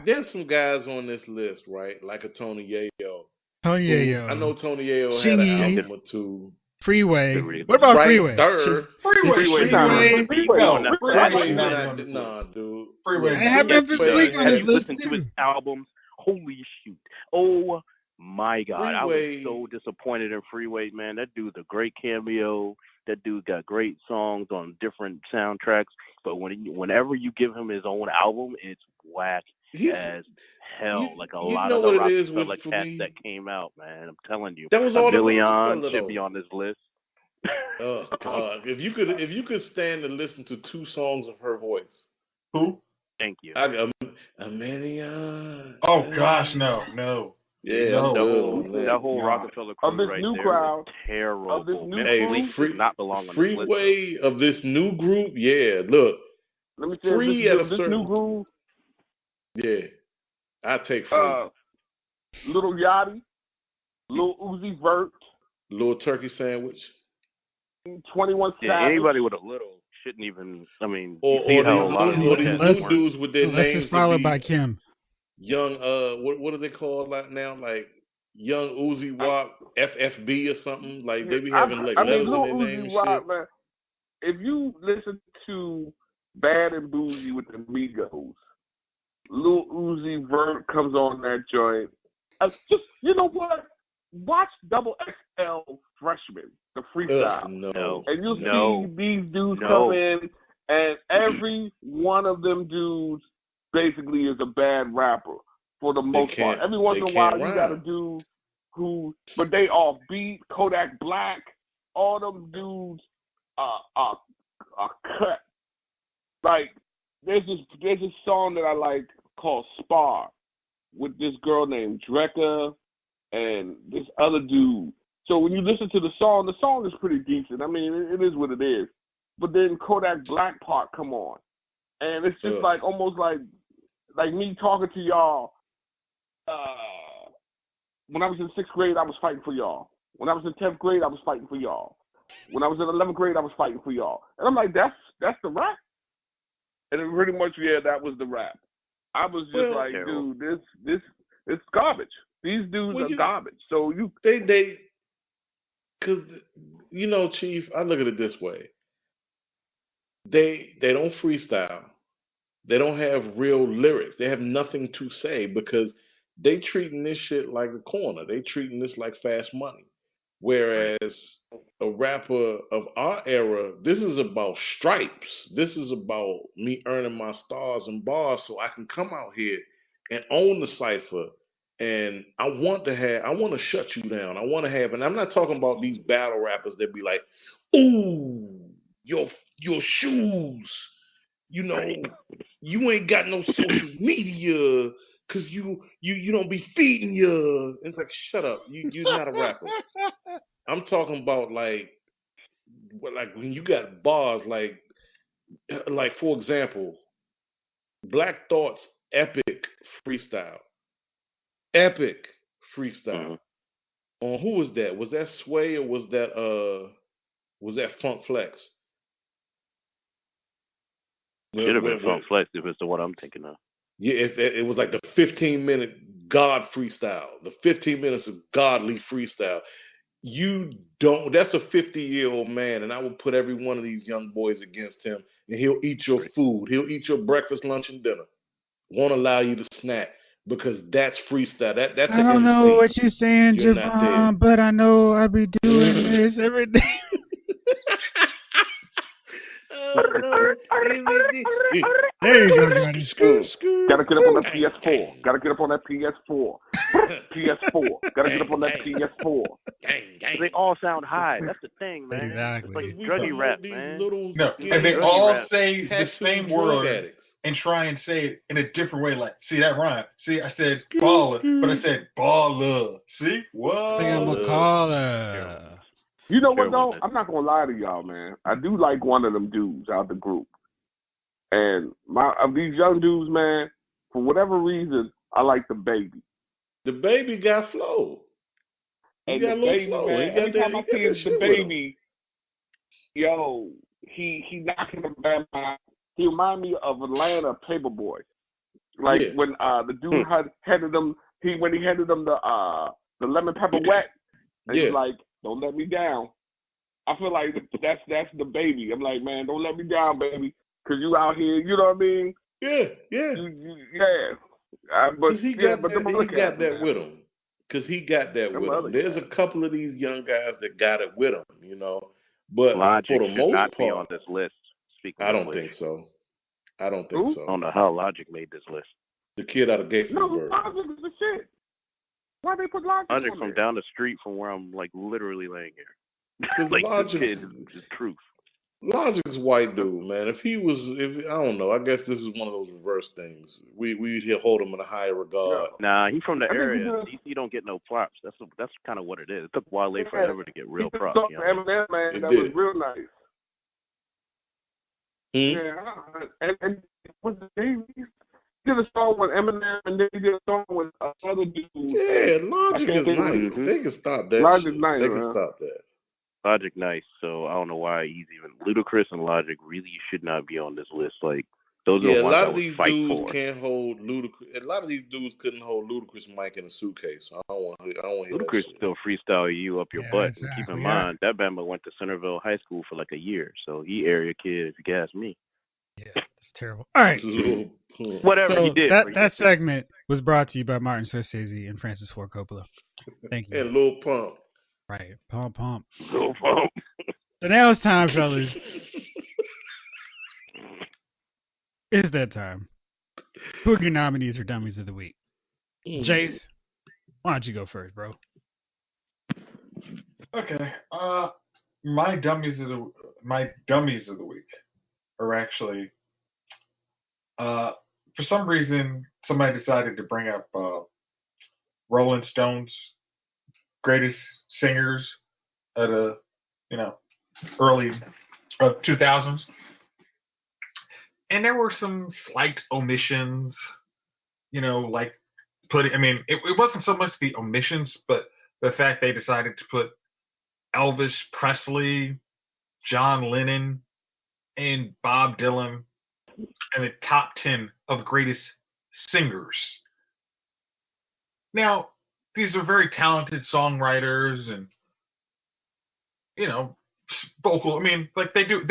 there's some guys on this list, right? Like a Tony Yayo. Tony Yayo. I know Tony Yayo had an album or two. Freeway. What about Freeway? Third. Freeway. Nah, dude. Freeway. I have Memphis Bleak on his list, listen to his albums. Holy shoot. Oh, my God. I was so disappointed in Freeway, man. That dude's a great cameo. That dude got great songs on different soundtracks. But whenever you give him his own album, it's whack. as hell. Like a you lot know of the what it is Rockefeller for cats me? that came out, man. I'm telling you, That was all the Villian Rockefeller should be though. on this list. Oh God! If you could stand to listen to 2 songs of her voice, Who? Thank you. I got a many. Oh gosh, no. Yeah, I'm That good on that. whole Rockefeller Of crew this right new there crowd, was terrible. of this new Memphis crew, Bleak does not belong on this list. Freeway of this new group, yeah. Look, let me say Free at a this certain. new group, Yeah, I take Free. Little Yachty, Lil Uzi Vert, Little turkey sandwich. 21 Savage. Yeah, anybody with a little shouldn't even. I mean, Or you see how a lot of these these cats new weren't. dudes with their Let's names just follow to be by Kim. young. What are they called like now? Like Young Uzi Wop, FFB or something. Like they be having like letters in Lil their name Uzi and Vert, shit. man. If you listen to Bad and Bougie with the Migos, Lil Uzi Vert comes on that joint. Just, you know what? Watch Double XL Freshman, the freestyle. No. And you'll see these dudes come in, and every one of them dudes basically is a bad rapper for the most part. Every once in a while, you got a dude but they off beat. Kodak Black, all them dudes are cut. Like there's this song that I like called Spar with this girl named Drecka and this other dude. So when you listen to the song is pretty decent. I mean, it is what it is. But then Kodak Black part come on, and it's just like almost like me talking to y'all. When I was in 6th grade, I was fighting for y'all. When I was in 10th grade, I was fighting for y'all. When I was in 11th grade, I was fighting for y'all. And I'm like, that's the rap. And it pretty much, that was the rap. I was just dude, this it's garbage. These dudes are garbage. So they because Chief, I look at it this way. They don't freestyle. They don't have real lyrics. They have nothing to say because they treating this shit like a corner. They treating this like fast money. Whereas a rapper of our era, this is about stripes. This is about me earning my stars and bars so I can come out here and own the cipher. And I want to shut you down. I want to have, and I'm not talking about these battle rappers that be like, ooh, your shoes, you ain't got no social media because you don't be feeding your. It's like, shut up. You're not a rapper. I'm talking about like when you got bars like for example, Black Thought's epic freestyle. Epic freestyle. On who was that? Was that Sway or was that Funk Flex? Should have been Funk Flex if it's the one I'm thinking of. Yeah, it was like the 15-minute God freestyle. The 15 minutes of godly freestyle. That's a 50-year-old man, and I will put every one of these young boys against him, and he'll eat your food. He'll eat your breakfast, lunch, and dinner. Won't allow you to snack because that's freestyle. That's I don't know what you're saying, Javon, but I know I be doing this every day. There you go, Johnny. Gotta get up on that PS4. Gotta get up on that PS4. PS4. Gotta get up on that PS4. They all sound high. That's the thing, man. Exactly. It's like druggy rap, man. No, and they all say the same word and try and say it in a different way. Like, see that rhyme? See, I said baller, but I said baller. See? What? I'm a caller. You know what, though? I'm not going to lie to y'all, man. I do like one of them dudes out the group. And of these young dudes, man, for whatever reason, I like the baby. The baby got flow. He got a little flow. Man, every time I see the baby, yo, he knocking the bad mind. He remind me of Atlanta Paperboy. Like when the dude handed them, when he handed them the lemon pepper wet, and he's like, "Don't let me down." I feel like that's the baby. I'm like, man, don't let me down, baby, because you out here. You know what I mean? Yeah. But he got that with him. Because he got that with him. There's a couple of these young guys that got it with him, But Logic for the most not part, be on this list. I don't think so. I don't know how Logic made this list. The kid out of No, Gaithersburg. Logic is the shit. Why they put Logic Logic on from there? down the street from where I'm like literally laying here. Because Like this Logic, kid is truth. Logic's white dude, man. If I don't know, I guess this is one of those reverse things. We hold him in a higher regard. Nah, he from the I think area. because- DC don't get no props. That's kind of what it is. It took Wale Yeah. forever to get real He props. talked You to know? Eminem, man. It That did. was real nice. Hmm? Yeah, and was it Jayce? He did a song with Eminem, and then he did a song with other dude. Yeah, Logic I can't is think of nice. it. They can stop that. Logic's shit. nice, They can man. stop that. Logic nice, so I don't know why he's even Ludacris and Logic really should not be on this list. Like those are Yeah, the a ones lot I of would these fight dudes for. can't hold Ludacris. A lot of these dudes couldn't hold Ludacris' mic in a suitcase. So I don't want to hear that Ludacris shit. still freestyle you up your Yeah, butt. And exactly, keep in yeah. mind that Bama went to Centerville High School for like a year, so he area kid if you can ask me. Yeah, it's terrible. All right. Whatever So he did. that segment was brought to you by Martin Scorsese and Francis Ford Coppola. Thank you. And Lil Pump. Right. Pump. So bump. So now it's time, fellas. It's that time. Who are your nominees for Dummies of the Week? Jayce, why don't you go first, bro? Okay. My dummies of the week are actually for some reason somebody decided to bring up Rolling Stones greatest singers at early 2000s, and there were some slight omissions. Like putting. I mean, it wasn't so much the omissions, but the fact they decided to put Elvis Presley, John Lennon, and Bob Dylan in the top 10 of greatest singers. Now, these are very talented songwriters and, vocal. I mean, like they do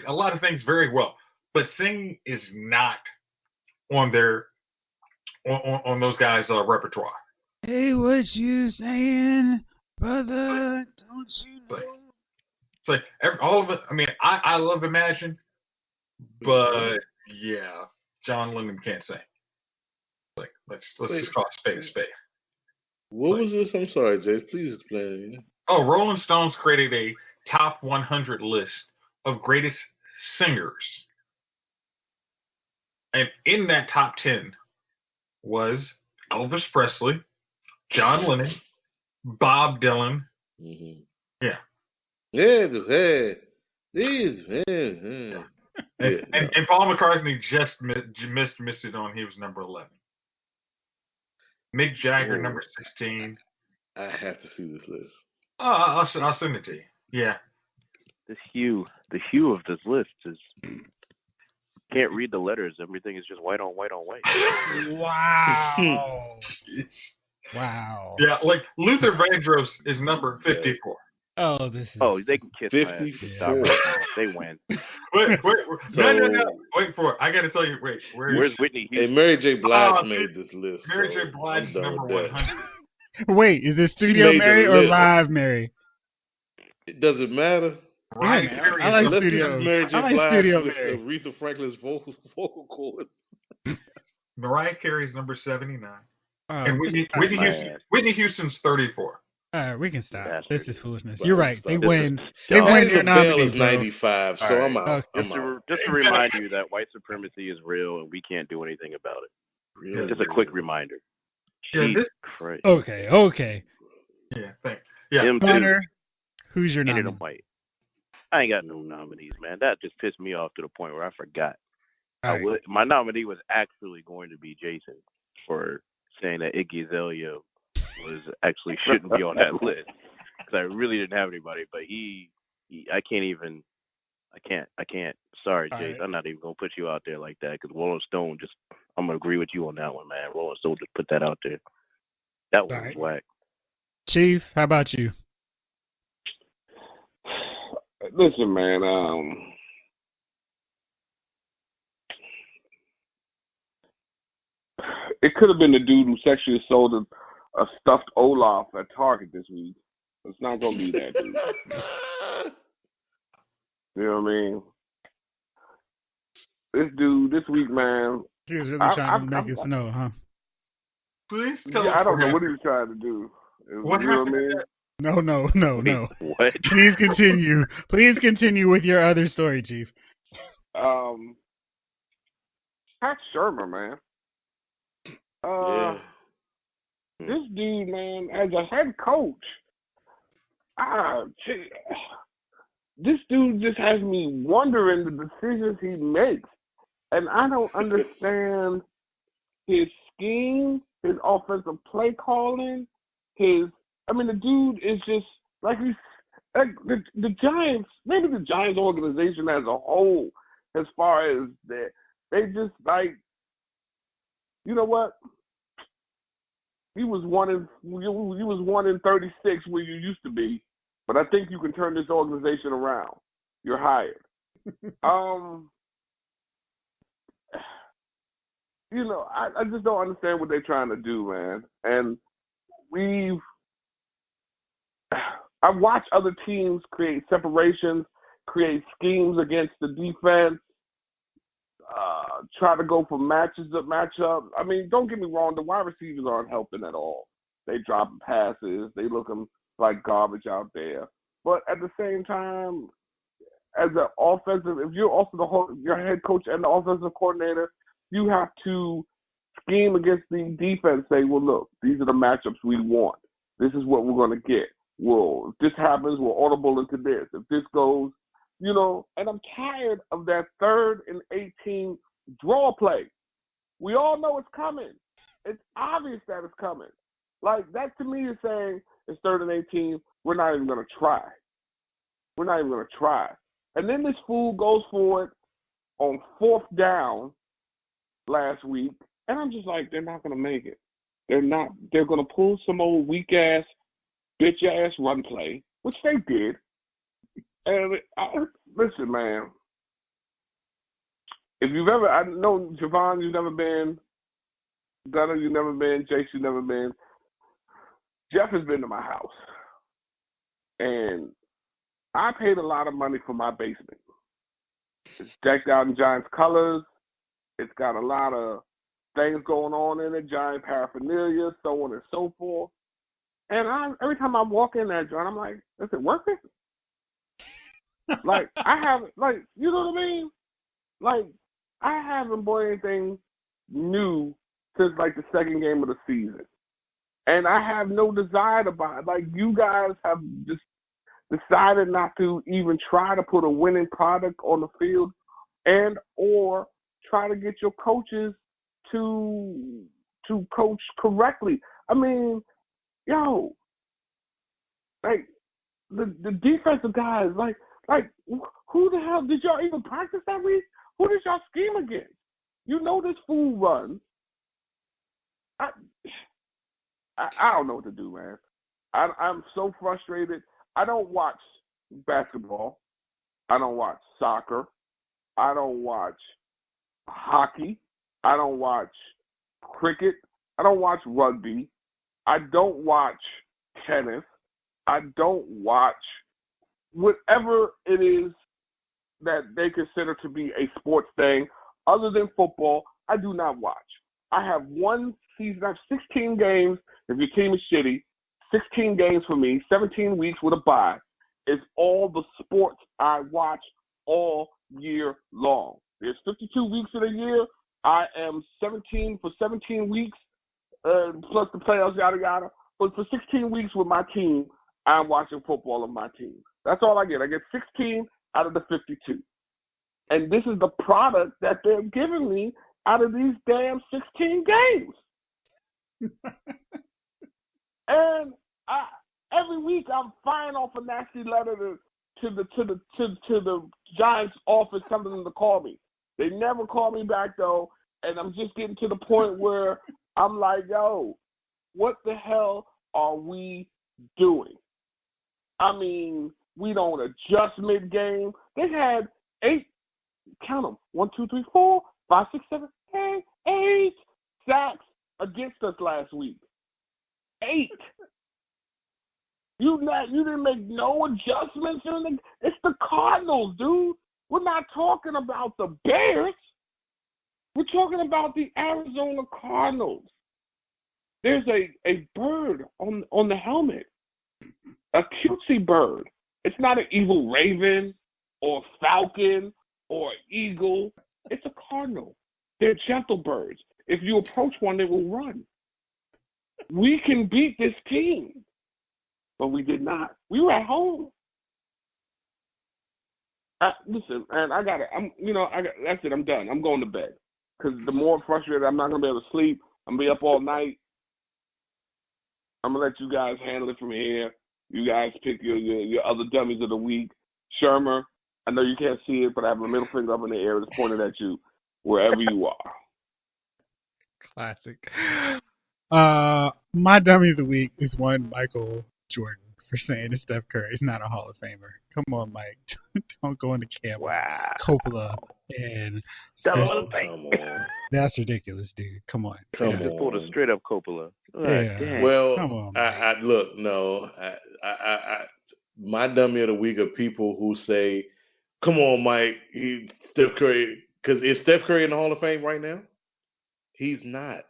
a lot of things very well, but singing is not on their on those guys' repertoire. Hey, what you saying, brother? Don't you know? It's like all of it. I mean, I love Imagine, but yeah, John Lennon can't sing. Like let's just call it spade a spade. What was this? I'm sorry, Jayce. Please explain. Oh, Rolling Stones created a top 100 list of greatest singers, and in that top 10 was Elvis Presley, John Lennon, Bob Dylan. Mm-hmm. Yeah. And Paul McCartney just missed it on. He was number 11. Mick Jagger, number 16. I have to see this list. Oh, I'll send it to you. Yeah. The hue of this list is can't read the letters. Everything is just white on white on white. Wow. Wow. Yeah, like Luther Vandross is number 54. Oh, this is. Oh, they can kiss 54. my ass. Stop right now. They win. Wait. So- No. Wait for it. I got to tell you. Wait. Where's Whitney Hey, Houston? Mary J. Blige Oh, made this list. Mary so J. Blige I'm is done number with that. 100. Wait, is this Studio made the Mary or list. Live Mary? Does it matter? Mariah man, Carey I is like Unless this Studio- is Mary J. I like Blige's Studio list Mary. of Aretha Franklin's vocal cords. Mariah Carey's number 79. Oh, And Whitney Houston's 34. all right, we can stop. Bastard. This is foolishness. Right, You're right. They stop. win. They Dog. win Patti your LaBelle nominees, is bro. 95, so All right. I'm out. Okay. I'm out. Just to remind you that white supremacy is real and we can't do anything about it. Really? Just a quick reminder. Yeah, Jesus this- Christ. Okay. Yeah, thanks. Yeah. Them two. Hunter, who's your Ain't nominee? them white. I ain't got no nominees, man. That just pissed me off to the point where I forgot. All right. My nominee was actually going to be Jason for saying that Iggy Azalea actually shouldn't be on that list because I really didn't have anybody. But I can't. Sorry, All Jayce. right. I'm not even gonna put you out there like that because Rolling Stone I'm gonna agree with you on that one, man. Rolling Stone just put that out there. That one was right. whack. Chief, how about you? Listen, man. It could have been the dude who sexually sold a stuffed Olaf at Target this week. It's not gonna be that dude. You know what I mean? This dude this week, man. He was really trying to make it snow, huh? Please tell Yeah, us I don't know what what he was trying to do. What You know what I happened? mean? No. What? Please continue. Please continue with your other story, Chief. Pat Shermer, man. Yeah. This dude, man, as a head coach, this dude just has me wondering the decisions he makes. And I don't understand his scheme, his offensive play calling, the dude is just like the Giants, maybe the Giants organization as a whole, as far as that, they just like, you know what? You was 1-36 where you used to be, but I think you can turn this organization around. You're hired. I just don't understand what they're trying to do, man. And I've watched other teams create separations, create schemes against the defense, try to go for matchup. I mean, don't get me wrong, the wide receivers aren't helping at all. They dropping passes, they looking like garbage out there. But at the same time, as an offensive, if you're also your head coach and the offensive coordinator, you have to scheme against the defense. Say, well, look, these are the matchups we want. This is what we're going to get. Well, if this happens, we'll audible into this. If this goes, and I'm tired of that 3rd and 18 draw play. We all know it's coming. It's obvious that it's coming. Like, that to me is saying it's 3rd and 18. We're not even going to try. And then this fool goes for it on 4th down last week, and I'm just like, they're not going to make it. They're not. They're going to pull some old weak-ass, bitch-ass run play, which they did. And listen, man, if you've ever, I know, Javon, you've never been, Gunner, you've never been, Jayce, you've never been. Jeff has been to my house, and I paid a lot of money for my basement. It's decked out in Giants colors. It's got a lot of things going on in it, Giant paraphernalia, so on and so forth. And every time I walk in that joint, I'm like, is it worth it? Like, I haven't, like, you know what I mean? Like, I haven't bought anything new since, like, the 2nd game of the season. And I have no desire to buy it. Like, you guys have just decided not to even try to put a winning product on the field and or try to get your coaches to coach correctly. I mean, yo, like, the defensive guys, like, who the hell did y'all even practice that week? Who did y'all scheme against? You know this fool runs. I don't know what to do, man. I'm so frustrated. I don't watch basketball. I don't watch soccer. I don't watch hockey. I don't watch cricket. I don't watch rugby. I don't watch tennis. I don't watch whatever it is that they consider to be a sports thing other than football. I do not watch. I have one season. I have 16 games. If your team is shitty, 16 games for me, 17 weeks with a bye, is all the sports I watch all year long. There's 52 weeks in a year. I am 17 for 17 weeks, plus the playoffs, yada, yada. But for 16 weeks with my team, I'm watching football of my team. That's all I get. I get 16 out of the 52. And this is the product that they're giving me out of these damn 16 games. And every week I'm firing off a nasty letter to the Giants office, telling them to call me. They never call me back though, and I'm just getting to the point where I'm like, yo, what the hell are we doing? I mean, we don't adjust mid-game. They had 8, count them, 1, 2, 3, 4, 5, 6, 7, 8 sacks against us last week. 8. You didn't make no adjustments. It's the Cardinals, dude. We're not talking about the Bears. We're talking about the Arizona Cardinals. There's a bird on the helmet, a cutesy bird. It's not an evil raven or falcon or eagle. It's a cardinal. They're gentle birds. If you approach one, they will run. We can beat this team, but we did not. We were at home. Listen, man, that's it. I'm done. I'm going to bed because the more frustrated, I'm not gonna be able to sleep. I'm gonna be up all night. I'm gonna let you guys handle it from here. You guys pick your other dummies of the week. Shermer, I know you can't see it, but I have a middle finger up in the air that's pointed at you wherever you are. Classic. My dummy of the week is one Michael Jordan for saying that Steph Curry is not a Hall of Famer. Come on, Mike. Don't go into camp. Wow. Coppola and Come on. That's ridiculous, dude. Come on. Come on. Just pulled a straight up Coppola. Yeah. Well, come on, my dummy of the week are people who say, "Come on, Mike, Steph Curry." Because is Steph Curry in the Hall of Fame right now? He's not.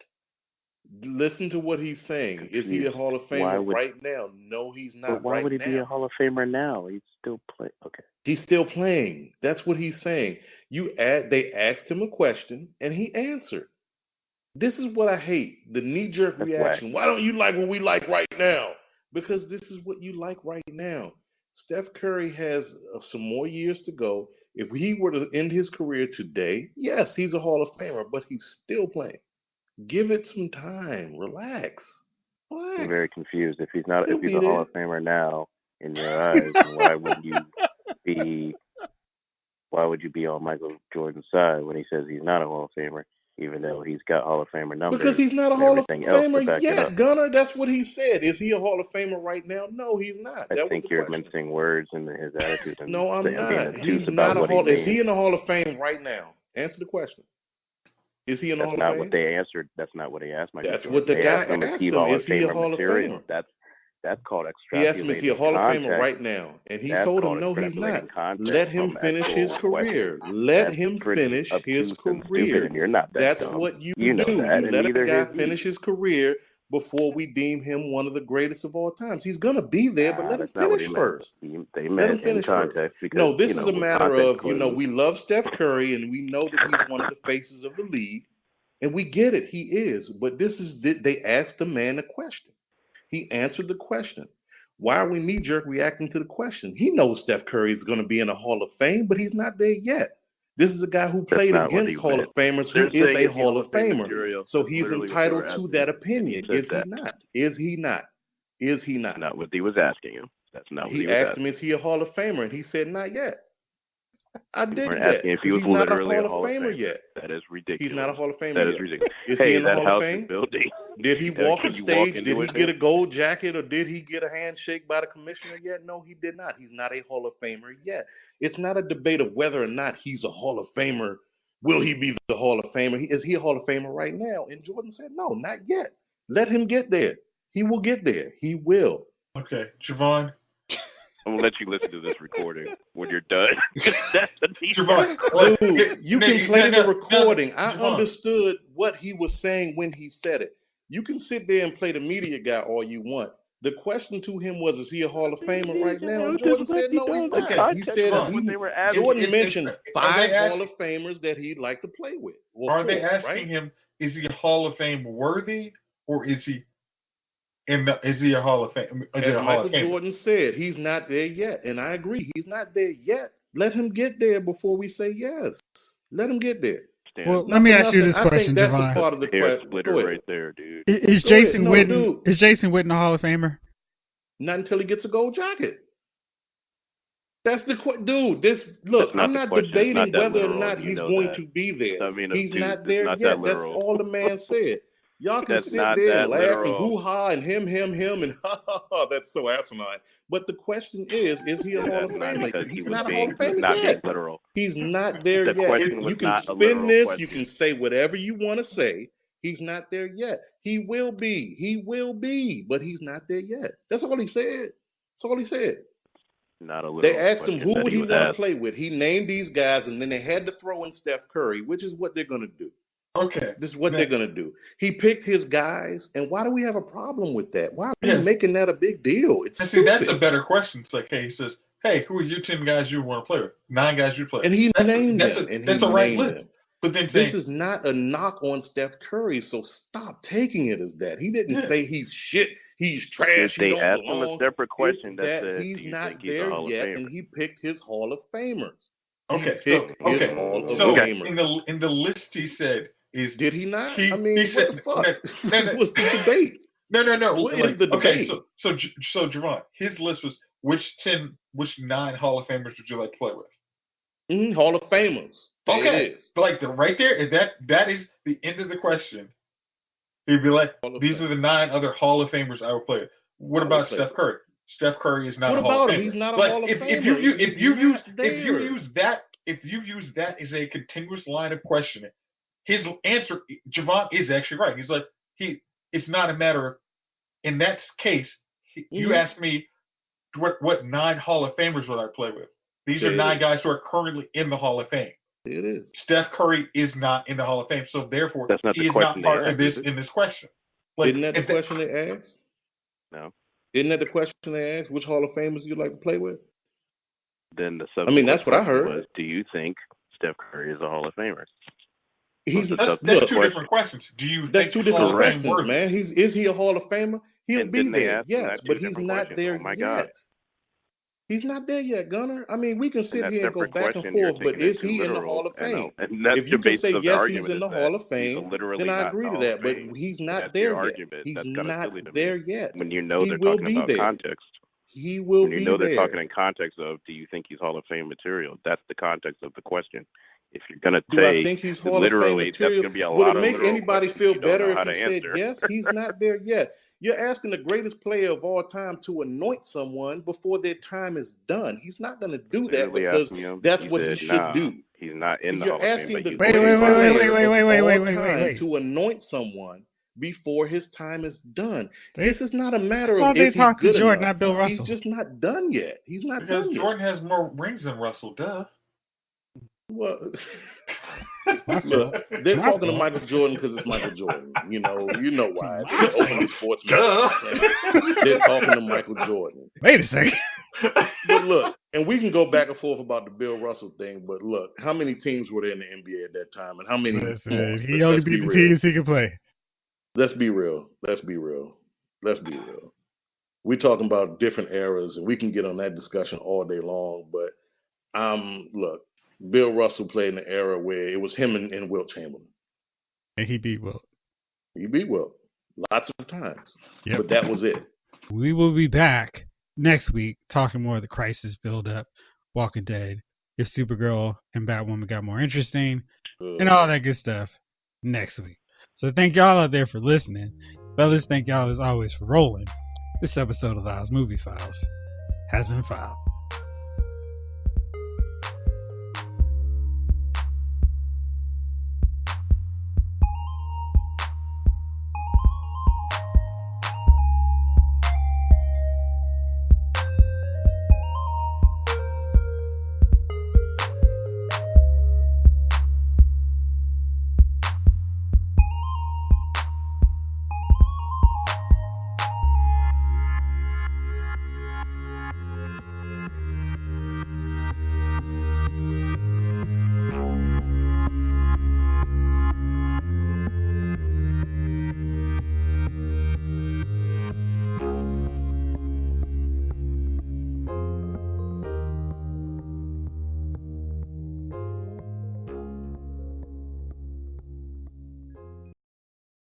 Listen to what he's saying. Confused. Is he a Hall of Famer right now? No, he's not. But why would he be a Hall of Famer now? He's still playing. Okay. He's still playing. That's what he's saying. They asked him a question and he answered. This is what I hate. The knee-jerk reaction. Why don't you like what we like right now? Because this is what you like right now. Steph Curry has some more years to go. If he were to end his career today, yes, he's a Hall of Famer, but he's still playing. Give it some time. Relax. I'm very confused. If he's a Hall of Famer now, in your eyes, why would you be on Michael Jordan's side when he says he's not a Hall of Famer, even though he's got Hall of Famer numbers? Because he's not a Hall of Famer yet, Gunner. That's what he said. Is he a Hall of Famer right now? No, he's not. I think you're mincing words in his attitude. No, I'm not. He's not a Hall. Is he in the Hall of Fame right now? Answer the question. Is he in the Hall of Fame? That's not what they answered. That's not what he asked. That's what the guy asked him. Is he a Hall of Famer? That's called extrapolating. He asked him, is he a Hall of Famer right now? And he told him, no, he's not. Let him finish his career. Let him finish his career. That's what you do. You let a guy finish his career before we deem him one of the greatest of all times. He's going to be there, but let him finish first. They met in context. No, this is a matter of, we love Steph Curry, and we know that he's one of the faces of the league, and we get it. He is. But they asked the man a question. He answered the question. Why are we knee-jerk reacting to the question? He knows Steph Curry is going to be in a Hall of Fame, but he's not there yet. This is a guy who played against Hall of Famers who is a Hall of Famer. So he's entitled to that opinion. Is he not? Is he not? Is he not? Not what he was asking him. That's not what he was asking. He asked him, is he a Hall of Famer? And he said, not yet. I did that. If he was literally a Hall of Famer yet. That is ridiculous. He's not a Hall of Famer That is ridiculous. Is he in the Hall of Fame? Did he walk the stage? Did he get a gold jacket or did he get a handshake by the commissioner yet? No, he did not. He's not a Hall of Famer yet. It's not a debate of whether or not he's a Hall of Famer. Will he be the Hall of Famer? Is he a Hall of Famer right now? And Jordan said, no, not yet. Let him get there. He will get there. He will. Okay, Javon. I'm going to let you listen to this recording when you're done. Dude, you can play the recording. I understood what he was saying when he said it. You can sit there and play the media guy all you want. The question to him was, is he a Hall of Famer right now? And Jordan said, no, he's not. He said, Jordan mentioned 5 Hall of Famers that he'd like to play with. Are they asking him, is he a Hall of Fame worthy, or is he a Hall of Fame? As Michael Jordan said, he's not there yet. And I agree, he's not there yet. Let him get there before we say yes. Let him get there. Well, let me ask you this question, that's Javon. A part of the hair splitter right there, dude. Is Jason Witten a Hall of Famer? Not until he gets a gold jacket. That's the dude. I'm not debating whether or not he's going to be there. He's not there yet. That's all the man said. Y'all can sit there and laugh and hoo-ha and him, and ha-ha-ha. That's so asinine. But the question is he a Hall of Famer? He's not a Hall of Famer yet. He's not there yet. You can spin this. You can say whatever you want to say. He's not there yet. He will be. He will be. But he's not there yet. That's all he said. That's all he said. Not a little. They asked him who would he want to play with. He named these guys, and then they had to throw in Steph Curry, which is what they're going to do. Okay. This is what they're going to do. He picked his guys, and why do we have a problem with that? Why are we making that a big deal? It's see, that's a better question. It's like, hey, he says, hey, who are you 10 guys you want to play with? 9 guys you play with. And he named them. That's a right list. But then this is not a knock on Steph Curry, so stop taking it as that. He didn't say he's shit, he's trash. They asked him a separate question that said, he's do you not think he's there a Hall yet, of Famer? and he picked his Hall of Famers. Okay, in the list he said is did he not? He what said, the fuck? What's the debate? No. What is the debate? Okay, so Javon, his list was which 9 Hall of Famers would you like to play with? Hall of Famers. There okay, it is. But right there, that is the end of the question. He'd be like, these are the 9 other Hall of Famers I would play with. What about Steph Curry? Steph Curry is not a Hall of Famer. He's not a Hall of Famer. If you use that as a continuous line of questioning, his answer, Javon, is actually right. He's like, it's not a matter of, in that case, you asked me what 9 Hall of Famers would I play with. These are 9 guys who are currently in the Hall of Fame. It is. Steph Curry is not in the Hall of Fame, so therefore he is not part of this in this question. Isn't that the question they asked? No. Isn't that the question they asked? Which Hall of Famers you'd like to play with? Then the subject that's what I heard. Was, do you think Steph Curry is a Hall of Famer? That's 2 different questions. Do you that's think 2 different questions, worthy? man. Is he a Hall of Famer? He'll be there, yes, but he's not there yet. God. He's not there yet, Gunner. I mean, we can sit here and go back and question, forth, but is he in the Hall of Fame? And that's if you can say yes, he's in the Hall of Fame, then I agree to that. But he's not there yet. He's not there yet. When you know they're talking about context. He will be there. When you know they're talking in context of, do you think he's Hall of Fame material? That's the context of the question. If you're going to say, I think he's Hall literally, of Fame material, that's going to be a lot of would it make anybody feel better if he said yes? He's not there yet. You're asking the greatest player of all time to anoint someone before their time is done. He's not going to do that because that's what he should do. He's not in the Hall of Fame. You're asking the greatest player of all time to anoint someone before his time is done. This is not a matter of if he's good to Jordan, enough. not Bill Russell. He's just not done yet. He's not because done yet. Jordan has more rings than Russell, duh. Well, look, they're talking to Michael Jordan because it's Michael Jordan. You know why. They're openly sportsmen. They're talking to Michael Jordan. Wait a second. But look, and we can go back and forth about the Bill Russell thing, but look, how many teams were there in the NBA at that time, and how many? He only beat the teams he could play. Let's be real. We're talking about different eras, and we can get on that discussion all day long, but look, Bill Russell played in an era where it was him and Wilt Chamberlain. And he beat Wilt. He beat Wilt lots of times. Yep. But that was it. We will be back next week talking more of the crisis build-up, Walking Dead, if Supergirl and Batwoman got more interesting, and all that good stuff next week. So thank y'all out there for listening. Fellas, thank y'all as always for rolling. This episode of Lyle's Movie Files has been filed.